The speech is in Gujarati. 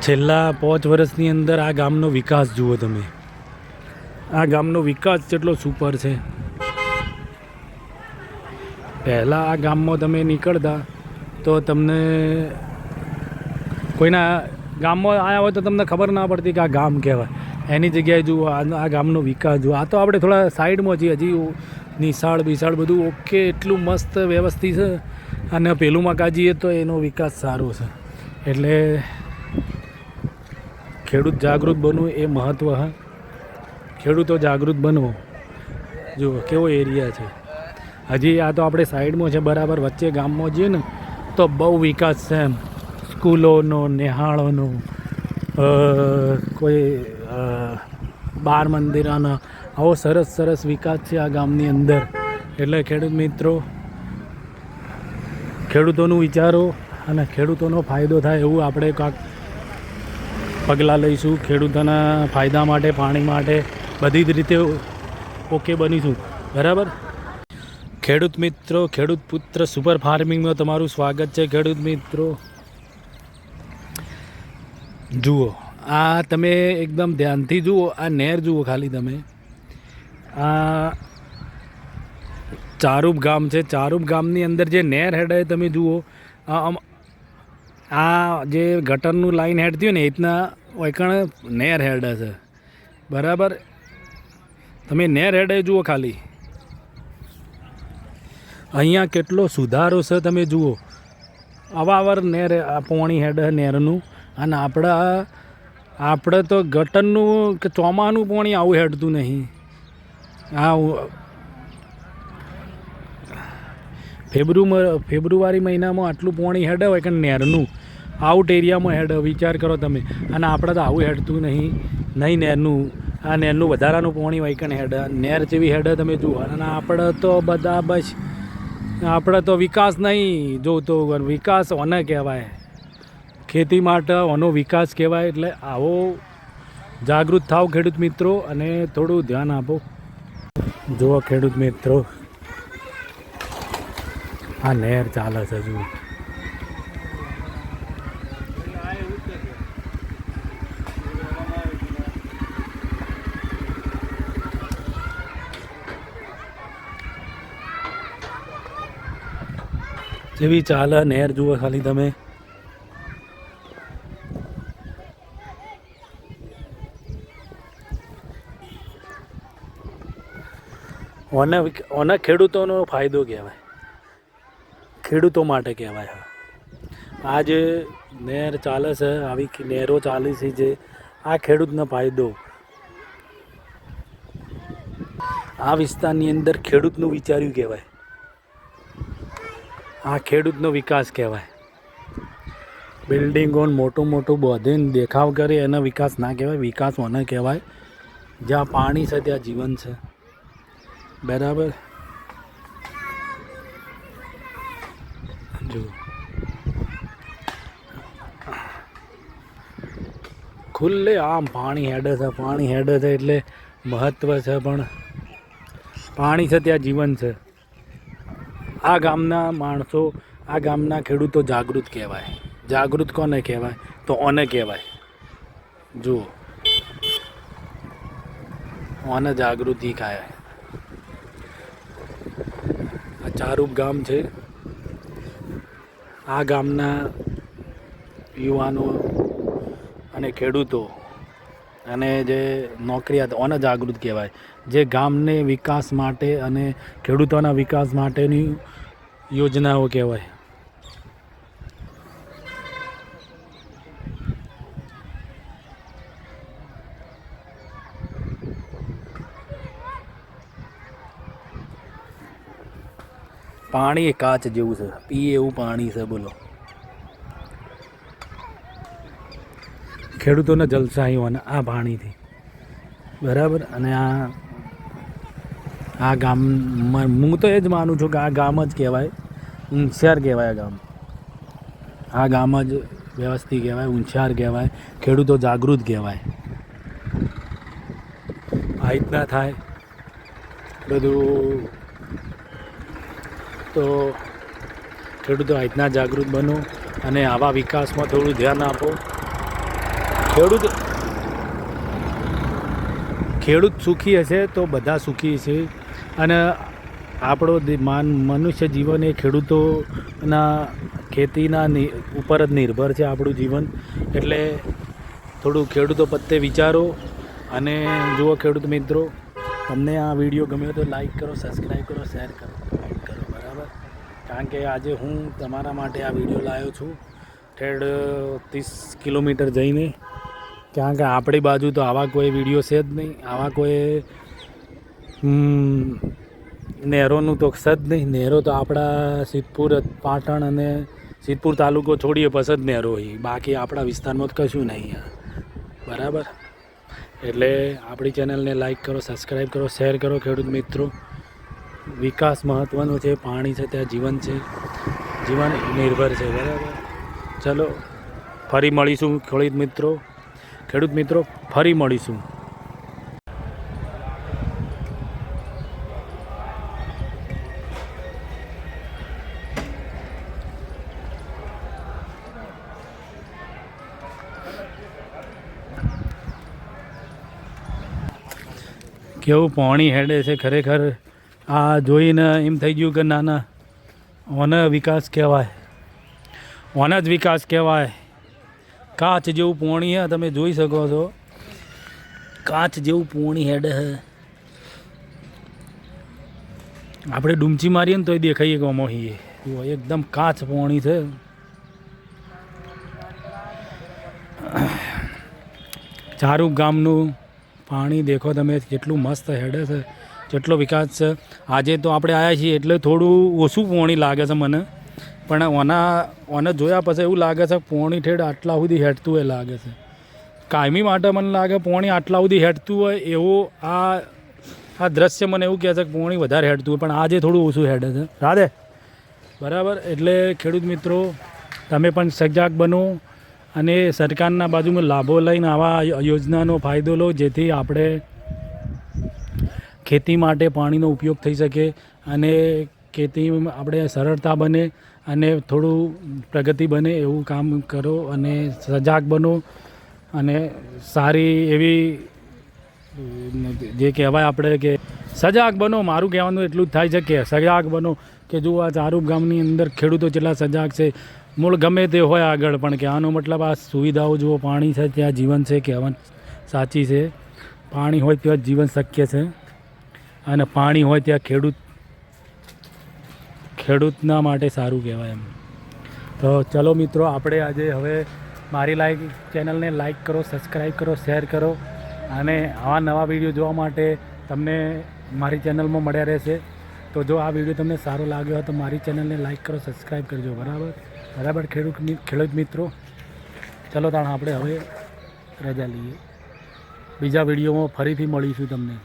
છેલ્લા 5 વર્ષની અંદર આ ગામનો વિકાસ જુઓ તમે. આ ગામનો વિકાસ કેટલો સુપર છે. પહેલાં આ ગામમાં તમે નીકળતા તો તમને કોઈના ગામમાં આવ્યા હોય તો તમને ખબર ના પડતી કે આ ગામ કહેવાય. એની જગ્યાએ જુઓ આ ગામનો વિકાસ જુઓ. આ તો આપણે થોડા સાઈડમાં છીએ, હજી નિશાળ બિશાળ બધું ઓકે, એટલું મસ્ત વ્યવસ્થિત છે. અને પેલું મકાજીએ તો એનો વિકાસ સારો છે. એટલે ખેડૂત જાગૃત બનવું એ મહત્ત્વ હા. ખેડૂતો જાગૃત બનવો. જુઓ કેવો એરિયા છે. હજી આ તો આપણે સાઈડમાં છે બરાબર. વચ્ચે ગામમાં જઈએ ને તો બહુ વિકાસ છે એમ. સ્કૂલોનો, નિહાળોનો, કોઈ બાર મંદિરોનો આવો સરસ સરસ વિકાસ છે આ ગામની અંદર. એટલે ખેડૂત મિત્રો, ખેડૂતોનું વિચારો અને ખેડૂતોનો ફાયદો થાય એવું આપણે કાંક પગલાં લઈશું. ખેડૂતોના ફાયદા માટે, પાણી માટે બધી જ રીતે ઓકે બનીશું. બરાબર. ખેડૂત મિત્રો, ખેડૂત પુત્ર સુપર ફાર્મિંગમાં તમારું સ્વાગત છે. ખેડૂત મિત્રો જુઓ, આ તમે એકદમ ધ્યાનથી જુઓ. આ નહેર જુઓ ખાલી તમે. આ ચારૂપ ગામ છે. ચારૂપ ગામની અંદર જે નહેર હેડે તમે જુઓ. આ જે ગટરનું લાઈન હેડ થયું ને એ રીતના ઓયકણ નહેર હેડે છે. બરાબર. તમે નહેર હેડે જુઓ ખાલી. અહીંયા કેટલો સુધારો છે તમે જુઓ. અવાવર નહેર પોણી હેડે નહેરનું. અને આપણે તો ગટરનું કે ચોમાનું પાણી આવું હેડતું નહીં. આ ફેબ્રુઆરી મહિનામાં આટલું પાણી હેડે હોય કે નહેરનું આઉટ એરિયામાં હેડે. વિચાર કરો તમે. અને આપણે તો આવું હેડતું નહીં નહેરનું. આ નહેરનું વધારાનું પાણી હોય કે હેડે. નહેર જેવી હેડે તમે જુઓ. અને આપણે તો બધા બસ આપણે તો વિકાસ નહીં જોતો. વિકાસ ઓને કહેવાય? ખેતી માટે આનો વિકાસ કહેવાય. એટલે આવો જાગૃત થાવ ખેડૂત મિત્રો, અને થોડું ધ્યાન આપો. જુઓ ખેડૂત મિત્રો, આ નહેર ચાલે છે જુઓ. જેવી ચાલે નહેર જુઓ ખાલી તમે. ઓને ખેડૂતોનો ફાયદો કહેવાય. ખેડૂતો માટે કહેવાય. આ જે નહેર ચાલે છે, આવી નહેરો ચાલે છે જે, આ ખેડૂતનો ફાયદો. આ વિસ્તારની અંદર ખેડૂતનું વિચાર્યું કહેવાય. આ ખેડૂતનો વિકાસ કહેવાય. બિલ્ડિંગો મોટું મોટું બધીને દેખાવ કરે એનો વિકાસ ના કહેવાય. વિકાસ ઓને કહેવાય જ્યાં પાણી છે ત્યાં જીવન છે. બરાબર. જો ખુલ્લે આમ પાણી હેડે છે. પાણી હેડે છે એટલે મહત્ત્વ છે. પણ પાણી છે ત્યાં જીવન છે. આ ગામના માણસો, આ ગામના ખેડૂતો જાગૃત કહેવાય. જાગૃત કોને કહેવાય? તો ઓને કહેવાય. જુઓ, ઓને જાગૃતિ કહેવાય. આ ચારૂપ ગામ છે. આ ગામના યુવાનો અને ખેડૂતો અને જે નોકરિયાત, ઓને જાગૃત કહેવાય. જે ગામને વિકાસ માટે અને ખેડૂતોના વિકાસ માટેની યોજનાઓ કહેવાય. પાણી કાચ જેવું છે. પીએ એવું પાણી છે. બોલો. ખેડૂતોને જલસાઈ હોવાના આ પાણીથી. બરાબર. અને આ ગામમાં હું તો એ જ માનું છું કે આ ગામ જ કહેવાય. ઊંચાર કહેવાય આ ગામ. આ ગામ જ વ્યવસ્થિત કહેવાય. ઊંચાર કહેવાય. ખેડૂતો જાગૃત કહેવાય. આ રીતના થાય બધું. તો ખેડૂતો આ રીતના જાગૃત બનો અને આવા વિકાસમાં થોડું ધ્યાન આપો. ખેડૂત સુખી હશે તો બધા સુખી છે. અને આપણો મનુષ્ય જીવન એ ખેડૂતોના ખેતીના ઉપર જ નિર્ભર છે આપણું જીવન. એટલે થોડું ખેડૂતો પ્રત્યે વિચારો. અને જુઓ ખેડૂત મિત્રો, તમને આ વિડીયો ગમ્યો તો લાઈક કરો, સબસ્ક્રાઈબ કરો, શેર કરો, કમેન્ટ કરો, બરાબર. કારણ કે આજે હું તમારા માટે આ વિડીયો લાવ્યો છું ઠેડ 30 કિલોમીટર જઈને. કારણ કે આપણી બાજુ તો આવા કોઈ વિડીયો છે જ નહીં, આવા કોઈ નહેરોનું તો છે જ નહીં. નહેરો તો આપણા સિદ્ધપુર, પાટણ અને સિદ્ધપુર તાલુકો છોડીએ પછી જ નહેરો હોય, બાકી આપણા વિસ્તારમાં તો કશું નહીં, બરાબર. એટલે આપણી ચેનલને લાઈક કરો, સબસ્ક્રાઈબ કરો, શેર કરો ખેડૂત મિત્રો. વિકાસ મહત્ત્વનો છે, પાણી છે ત્યાં જીવન છે, જીવન નિર્ભર છે, બરાબર. ચલો ફરી મળીશું ખેડૂત મિત્રો ફરી મળીશું. કેવું પાણી હેડે છે ખરેખર. આ જોઈને એમ થઈ ગયું કે નાના ઓને વિકાસ કહેવાય, ઓને જ વિકાસ કહેવાય. કાચ જેવું પાણી હે, તમે જોઈ શકો છો. કાચ જેવું પાણી હેડે હે. આપણે ડૂમચી મારીએ ને તોય દેખાઈએ કે મોહીએ. એકદમ કાચ પાણી છે. ચારું ગામનું પાણી દેખો તમે કેટલું મસ્ત હેડે છે, જેટલો વિકાસ છે. આજે તો આપણે આવ્યા છીએ એટલે થોડું ઓછું પાણી લાગે છે મને, પણ ઓને જોયા પછી એવું લાગે છે પાણી ઠેડ આટલા સુધી હેડતું હોય લાગે છે. કાયમી માટે મને લાગે પાણી આટલા સુધી હેડતું હોય એવું આ દ્રશ્ય મને એવું કહે છે કે પાણી વધારે હેડતું હોય, પણ આજે થોડું ઓછું હેડે છે. રાધે, બરાબર. એટલે ખેડૂત મિત્રો તમે પણ સજાગ બનો અને સરકારના બાજુમાં લાભો લઈને આવા યોજનાનો ફાયદો લો, જેથી આપણે ખેતી માટે પાણીનો ઉપયોગ થઈ શકે અને ખેતીમાં આપણે સરળતા બને અને થોડું પ્રગતિ બને એવું કામ કરો. અને સજાગ બનો અને સારી એવી જે કહેવાય આપણે કે સજાગ બનો. મારું કહેવાનું એટલું જ થાય છે કે સજાગ બનો. કે જો આ ચારૂપ ગામની અંદર ખેડૂતો જેટલા સજાગ છે, મૂળ ગમે તે હોય આગળ, પણ કહેવાનો મતલબ આ સુવિધાઓ જુઓ. પાણી છે ત્યાં જીવન છે, કહેવત સાચી છે. પાણી હોય ત્યાં જીવન શક્ય છે અને પાણી હોય ત્યાં ખેડૂતના માટે સારું કહેવાય એમ. તો ચલો મિત્રો, આપણે આજે હવે મારી ચેનલને લાઈક કરો, સબસ્ક્રાઈબ કરો, શેર કરો અને આવા નવા વિડીયો જોવા માટે તમને મારી ચેનલમાં મળ્યા રહેશે. તો જો આ વિડીયો તમને સારો લાગ્યો હોય તો મારી ચેનલને લાઈક કરો, સબસ્ક્રાઈબ કરજો, બરાબર ખેડૂત મિત્રો. ચલો તાણ આપણે હવે રજા લઈએ. બીજા વિડીયોમાં ફરીથી મળીશું તમને.